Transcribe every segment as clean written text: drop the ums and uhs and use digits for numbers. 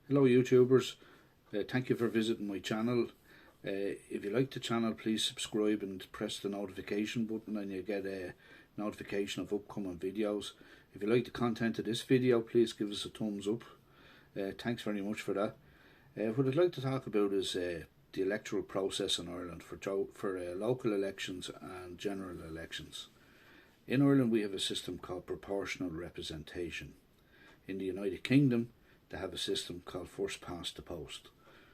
Hello YouTubers, thank you for visiting my channel. If you like the channel, please subscribe and press the notification button and you get a notification of upcoming videos. If you like the content of this video, please give us a thumbs up. Thanks very much for that. What I'd like to talk about is the electoral process in Ireland for local elections and general elections. In Ireland we have a system called proportional representation. In the United Kingdom they have a system called first past the post.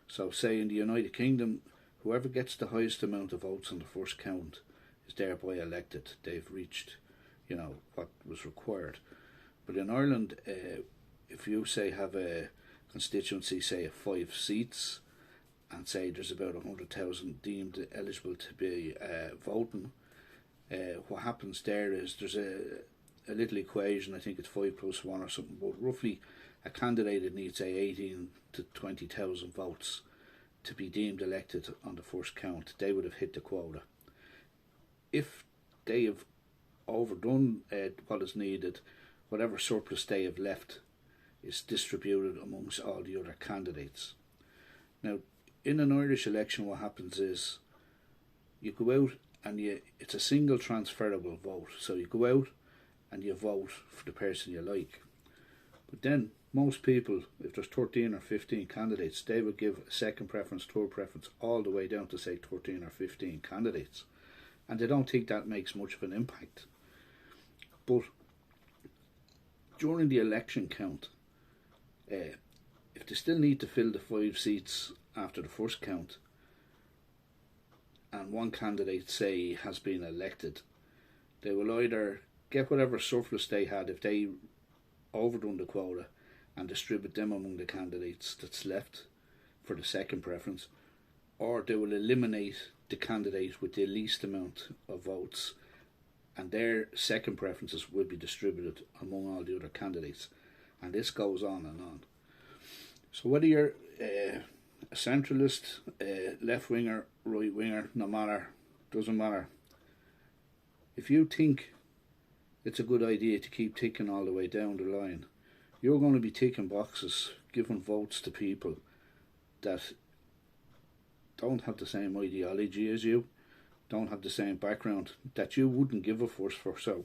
So say in the United Kingdom, whoever gets the highest amount of votes on the first count is thereby elected. They've reached, what was required. But in Ireland, if you say have a constituency, say of 5 seats, and say there's about 100,000 deemed eligible to be voting, what happens there is there's a little equation. I think it's 5 plus 1 or something, but roughly a candidate needs say 18 to 20,000 votes to be deemed elected on the first count. They would have hit the quota. If they have overdone what is needed, whatever surplus they have left is distributed amongst all the other candidates. Now, in an Irish election, what happens is you go out and it's a single transferable vote. So you go out and you vote for the person you like. But then most people, if there's 13 or 15 candidates, they would give a second preference, third preference, all the way down to say 13 or 15 candidates. And they don't think that makes much of an impact. But during the election count, if they still need to fill the 5 seats after the first count, and one candidate, say, has been elected, they will either get whatever surplus they had if they overdone the quota and distribute them among the candidates that's left for the second preference, or they will eliminate the candidate with the least amount of votes and their second preferences will be distributed among all the other candidates, and this goes on and on. So whether you're a centralist, left winger, right winger, no matter, doesn't matter. If you think it's a good idea to keep ticking all the way down the line, you're going to be ticking boxes, giving votes to people that don't have the same ideology as you, don't have the same background, that you wouldn't give a fuss for. So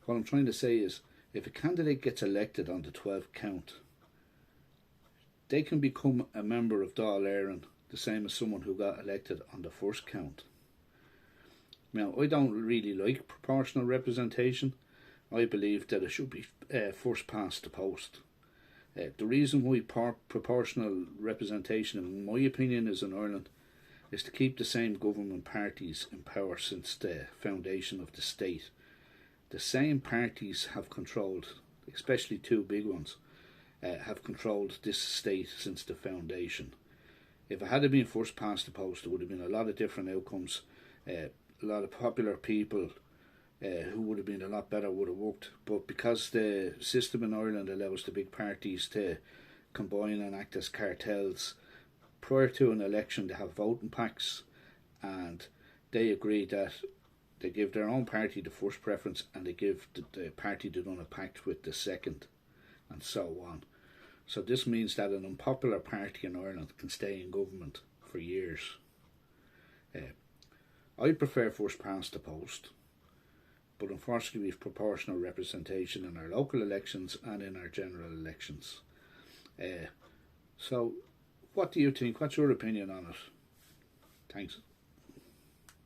what I'm trying to say is, if a candidate gets elected on the 12th count, they can become a member of Dáil Éireann the same as someone who got elected on the first count. Now, I don't really like proportional representation. I believe that it should be first past the post. The reason why proportional representation, in my opinion, is in Ireland is to keep the same government parties in power since the foundation of the state. The same parties have controlled, especially 2 big ones, have controlled this state since the foundation. If it had been first past the post, there would have been a lot of different outcomes. A lot of popular people who would have been a lot better would have worked. But because the system in Ireland allows the big parties to combine and act as cartels, prior to an election they have voting pacts, and they agree that they give their own party the first preference and they give the party they done a pact with the second, and so on. So this means that an unpopular party in Ireland can stay in government for years. I prefer first past the post, but unfortunately we have proportional representation in our local elections and in our general elections. So what do you think? What's your opinion on it? Thanks.